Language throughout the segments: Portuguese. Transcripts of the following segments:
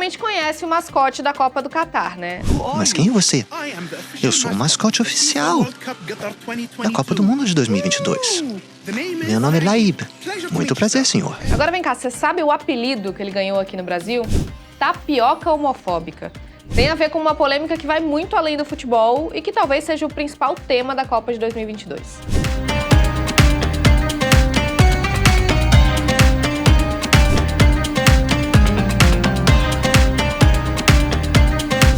provavelmente conhece o mascote da Copa do Catar, né? Mas quem é você? Eu sou o mascote oficial da Copa do Mundo de 2022. Meu nome é Laib. Muito prazer, senhor. Agora vem cá, você sabe o apelido que ele ganhou aqui no Brasil? Tapioca homofóbica. Tem a ver com uma polêmica que vai muito além do futebol e que talvez seja o principal tema da Copa de 2022.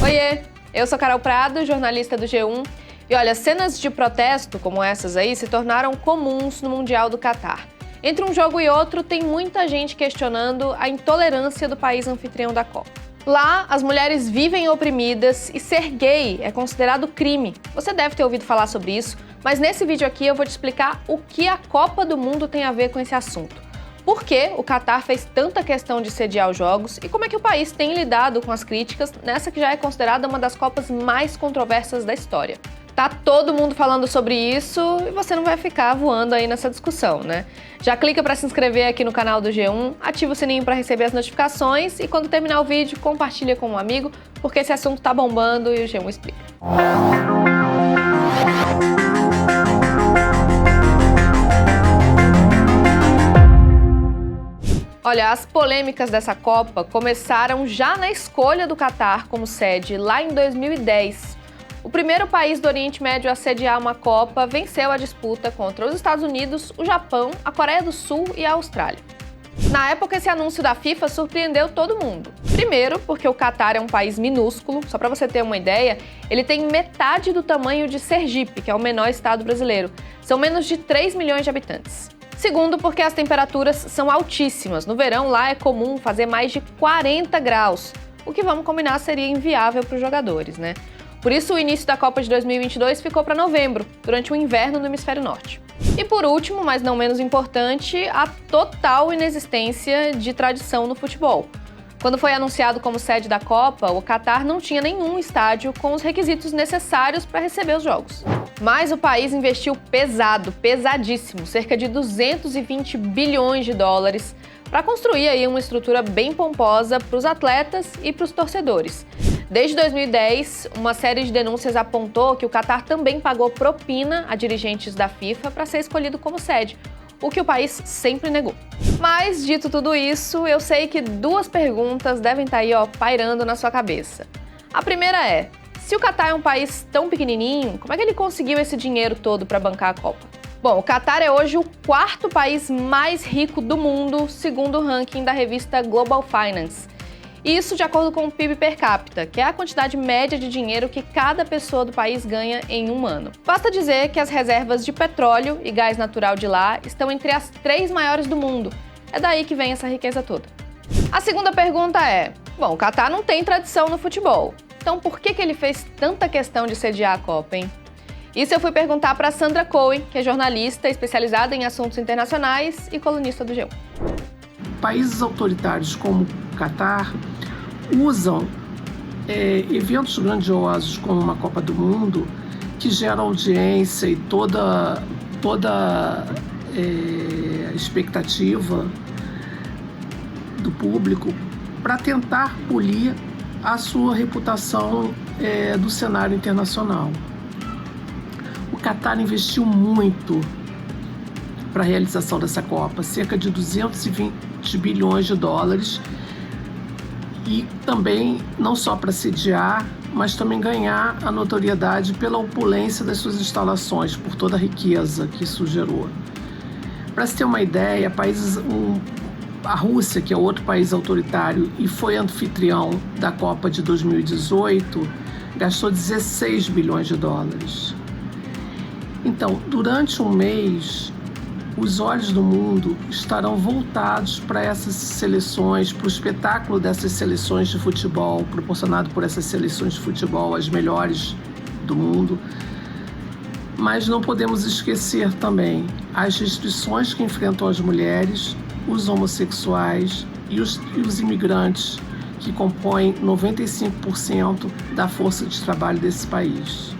Oiê, eu sou Carol Prado, jornalista do G1. E olha, cenas de protesto como essas aí se tornaram comuns no Mundial do Catar. Entre um jogo e outro, tem muita gente questionando a intolerância do país anfitrião da Copa. Lá, as mulheres vivem oprimidas e ser gay é considerado crime. Você deve ter ouvido falar sobre isso, mas nesse vídeo aqui eu vou te explicar o que a Copa do Mundo tem a ver com esse assunto. Por que o Catar fez tanta questão de sediar os jogos e como é que o país tem lidado com as críticas nessa que já é considerada uma das Copas mais controversas da história. Tá todo mundo falando sobre isso e você não vai ficar voando aí nessa discussão, né? Já clica para se inscrever aqui no canal do G1, ativa o sininho para receber as notificações e quando terminar o vídeo, compartilha com um amigo, porque esse assunto tá bombando e o G1 explica. Olha, as polêmicas dessa Copa começaram já na escolha do Catar como sede lá em 2010. O primeiro país do Oriente Médio a sediar uma Copa venceu a disputa contra os Estados Unidos, o Japão, a Coreia do Sul e a Austrália. Na época, esse anúncio da FIFA surpreendeu todo mundo. Primeiro, porque o Catar é um país minúsculo, só para você ter uma ideia, ele tem metade do tamanho de Sergipe, que é o menor estado brasileiro. São menos de 3 milhões de habitantes. Segundo, porque as temperaturas são altíssimas. No verão, lá é comum fazer mais de 40 graus, o que, vamos combinar, seria inviável para os jogadores, né? Por isso, o início da Copa de 2022 ficou para novembro, durante o inverno no Hemisfério Norte. E por último, mas não menos importante, a total inexistência de tradição no futebol. Quando foi anunciado como sede da Copa, o Catar não tinha nenhum estádio com os requisitos necessários para receber os jogos. Mas o país investiu pesado, pesadíssimo, cerca de 220 bilhões de dólares, para construir aí uma estrutura bem pomposa para os atletas e para os torcedores. Desde 2010, uma série de denúncias apontou que o Catar também pagou propina a dirigentes da FIFA para ser escolhido como sede, o que o país sempre negou. Mas, dito tudo isso, eu sei que duas perguntas devem estar aí, pairando na sua cabeça. A primeira é, se o Catar é um país tão pequenininho, como é que ele conseguiu esse dinheiro todo para bancar a Copa? Bom, o Catar é hoje o quarto país mais rico do mundo, segundo o ranking da revista Global Finance. Isso de acordo com o PIB per capita, que é a quantidade média de dinheiro que cada pessoa do país ganha em um ano. Basta dizer que as reservas de petróleo e gás natural de lá estão entre as 3 maiores do mundo. É daí que vem essa riqueza toda. A segunda pergunta é, bom, o Catar não tem tradição no futebol, então por que ele fez tanta questão de sediar a Copa, hein? Isso eu fui perguntar para Sandra Cohen, que é jornalista especializada em assuntos internacionais e colunista do G1. Países autoritários como o Catar usam eventos grandiosos como uma Copa do Mundo, que gera audiência e toda expectativa do público para tentar polir a sua reputação do cenário internacional. O Catar investiu muito para a realização dessa Copa, cerca de 220 bilhões de dólares, e também não só para sediar, mas também ganhar a notoriedade pela opulência das suas instalações, por toda a riqueza que isso gerou. Para se ter uma ideia, a Rússia, que é outro país autoritário e foi anfitrião da Copa de 2018, gastou 16 bilhões de dólares. Então, durante um mês, os olhos do mundo estarão voltados para essas seleções, para o espetáculo dessas seleções de futebol, proporcionado por essas seleções de futebol, as melhores do mundo. Mas não podemos esquecer também as restrições que enfrentam as mulheres, os homossexuais e os imigrantes, que compõem 95% da força de trabalho desse país.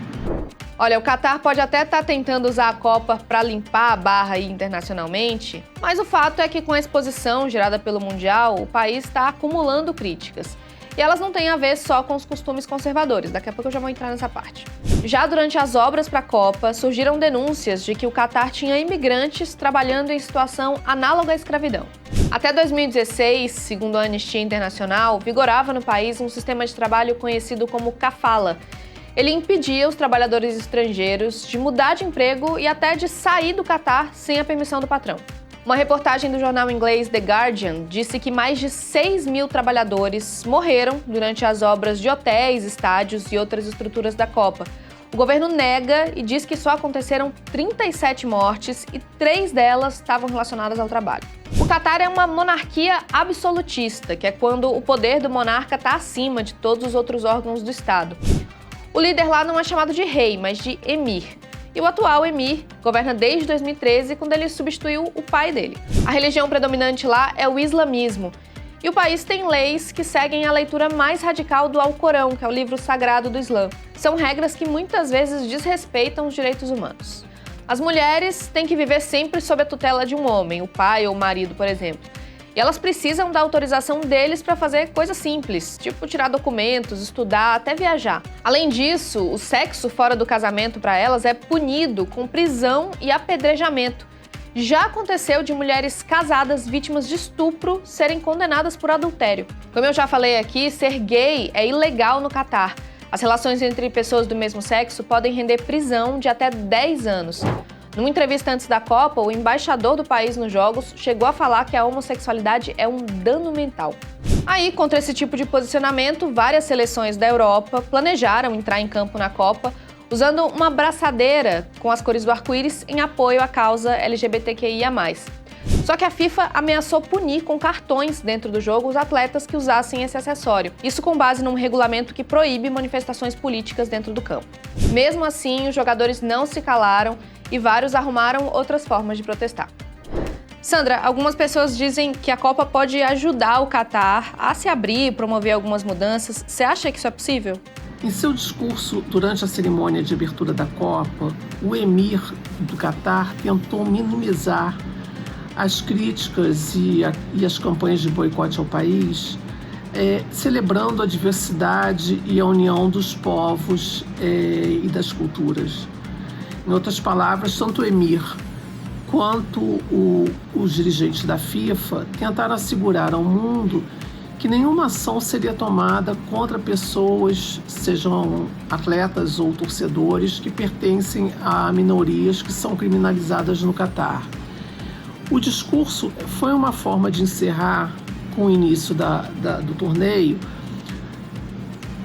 Olha, o Catar pode até estar tentando usar a Copa para limpar a barra aí internacionalmente, mas o fato é que com a exposição gerada pelo Mundial, o país está acumulando críticas. E elas não têm a ver só com os costumes conservadores, daqui a pouco eu já vou entrar nessa parte. Já durante as obras para a Copa, surgiram denúncias de que o Catar tinha imigrantes trabalhando em situação análoga à escravidão. Até 2016, segundo a Anistia Internacional, vigorava no país um sistema de trabalho conhecido como kafala. Ele impedia os trabalhadores estrangeiros de mudar de emprego e até de sair do Catar sem a permissão do patrão. Uma reportagem do jornal inglês The Guardian disse que mais de 6.000 trabalhadores morreram durante as obras de hotéis, estádios e outras estruturas da Copa. O governo nega e diz que só aconteceram 37 mortes e 3 delas estavam relacionadas ao trabalho. O Catar é uma monarquia absolutista, que é quando o poder do monarca está acima de todos os outros órgãos do Estado. O líder lá não é chamado de rei, mas de emir. E o atual emir governa desde 2013, quando ele substituiu o pai dele. A religião predominante lá é o islamismo. E o país tem leis que seguem a leitura mais radical do Alcorão, que é o livro sagrado do Islã. São regras que muitas vezes desrespeitam os direitos humanos. As mulheres têm que viver sempre sob a tutela de um homem, o pai ou o marido, por exemplo. E elas precisam da autorização deles para fazer coisas simples, tipo tirar documentos, estudar, até viajar. Além disso, o sexo fora do casamento para elas é punido com prisão e apedrejamento. Já aconteceu de mulheres casadas vítimas de estupro serem condenadas por adultério. Como eu já falei aqui, ser gay é ilegal no Catar. As relações entre pessoas do mesmo sexo podem render prisão de até 10 anos. Numa entrevista antes da Copa, o embaixador do país nos Jogos chegou a falar que a homossexualidade é um dano mental. Aí, contra esse tipo de posicionamento, várias seleções da Europa planejaram entrar em campo na Copa usando uma braçadeira com as cores do arco-íris em apoio à causa LGBTQIA+. Só que a FIFA ameaçou punir com cartões dentro do jogo os atletas que usassem esse acessório. Isso com base num regulamento que proíbe manifestações políticas dentro do campo. Mesmo assim, os jogadores não se calaram e vários arrumaram outras formas de protestar. Sandra, algumas pessoas dizem que a Copa pode ajudar o Catar a se abrir e promover algumas mudanças. Você acha que isso é possível? Em seu discurso durante a cerimônia de abertura da Copa, o emir do Catar tentou minimizar as críticas e as campanhas de boicote ao país, celebrando a diversidade e a união dos povos e das culturas. Em outras palavras, tanto o emir quanto os dirigentes da FIFA tentaram assegurar ao mundo que nenhuma ação seria tomada contra pessoas, sejam atletas ou torcedores, que pertencem a minorias que são criminalizadas no Catar. O discurso foi uma forma de encerrar, com o início do torneio,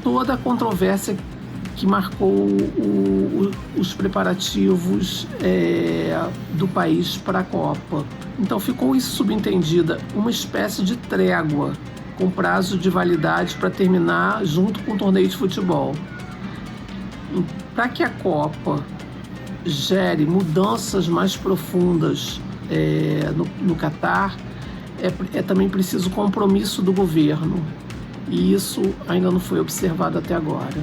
toda a controvérsia que marcou os preparativos do país para a Copa. Então ficou isso subentendida, uma espécie de trégua, com prazo de validade para terminar junto com o torneio de futebol. Para que a Copa gere mudanças mais profundas no Catar, é também preciso compromisso do governo. E isso ainda não foi observado até agora.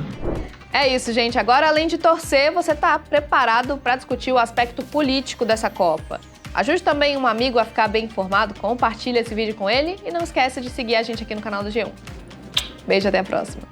É isso, gente. Agora, além de torcer, você está preparado para discutir o aspecto político dessa Copa. Ajude também um amigo a ficar bem informado, compartilhe esse vídeo com ele e não esqueça de seguir a gente aqui no canal do G1. Beijo, até a próxima.